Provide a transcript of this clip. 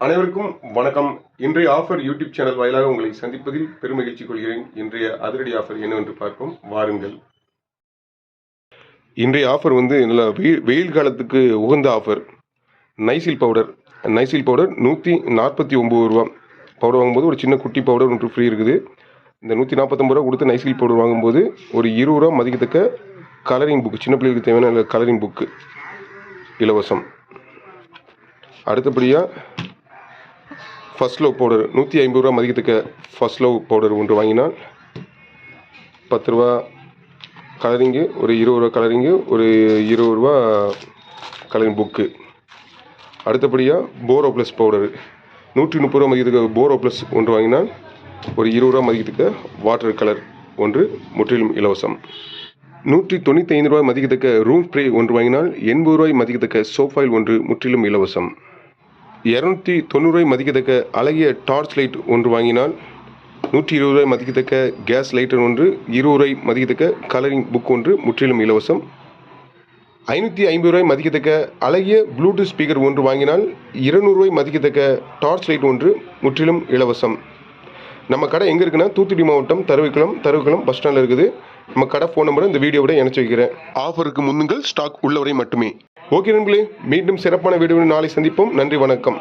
அனைவருக்கும் வணக்கம். இன்றைய ஆஃபர் யூடியூப் சேனல் வாயிலாக உங்களை சந்திப்பதில் பெருமகிழ்ச்சி கொள்கிறேன். இன்றைய அதிரடி ஆஃபர் என்னவென்று பார்ப்போம், வாருங்கள். இன்றைய ஆஃபர் நல்ல வெயில் காலத்துக்கு உகந்த ஆஃபர். நைசில் பவுடர் 149 ரூபா. பவுடர் வாங்கும்போது ஒரு சின்ன குட்டி பவுடர் ஒன்று ஃப்ரீ இருக்குது. இந்த 149 ரூபா கொடுத்து நைசில் பவுடர் வாங்கும்போது ஒரு 20 ரூபா மதிக்கத்தக்க கலரிங் புக்கு, சின்ன பிள்ளைகளுக்கு தேவையான கலரிங் புக்கு இலவசம். அடுத்தபடியாக ஃபர்ஸ்ட் லவ் பவுடர் 150 ரூபா மதிக்கத்தக்க ஃபர்ஸ்ட் லவ் பவுடர் ஒன்று வாங்கினால் 10 ரூபா கலரிங்கு, ஒரு 20 ரூபா கலரிங்கு, ஒரு 20 ரூபா கலரிங் புக்கு. அடுத்தபடியாக போரோ ப்ளஸ் பவுடர் 130 ரூபா மதிக்கத்தக்க போரோ ப்ளஸ் ஒன்று வாங்கினால் ஒரு 20 ரூபா மதிக்கத்தக்க வாட்டர் கலர் ஒன்று முற்றிலும் இலவசம். 195 ரூபாய் மதிக்கத்தக்க ரூம் ஸ்ப்ரே ஒன்று வாங்கினால் 80 ரூபாய் மதிக்கத்தக்க சோப் ஆயில் ஒன்று முற்றிலும் இலவசம். 290 ரூபாய் மதிக்கத்தக்க அழகிய டார்ச் லைட் ஒன்று வாங்கினால் 120 ரூபாய் மதிக்கத்தக்க கேஸ் லைட்டர் ஒன்று, 20 ரூபாய் மதிக்கத்தக்க கலரிங் புக் ஒன்று முற்றிலும் இலவசம். 550 ரூபாய் மதிக்கத்தக்க அழகிய ப்ளூடூத் ஸ்பீக்கர் ஒன்று வாங்கினால் 200 ரூபாய் மதிக்கத்தக்க டார்ச் லைட் ஒன்று முற்றிலும் இலவசம். நம்ம கடை எங்கே இருக்குன்னா, தூத்துக்குடி மாவட்டம் தருவிக்குளம் பஸ் ஸ்டாண்டில் இருக்குது. நம்ம கடை ஃபோன் நம்பரை இந்த வீடியோவோட இணைச்சி வைக்கிறேன். ஆஃபருக்கு முன்னுங்கள், ஸ்டாக் உள்ளவரை மட்டுமே. ஓகே நண்பர்களே, மீண்டும் சிறப்பான வீடியோவில் நாளை சந்திப்போம். நன்றி, வணக்கம்.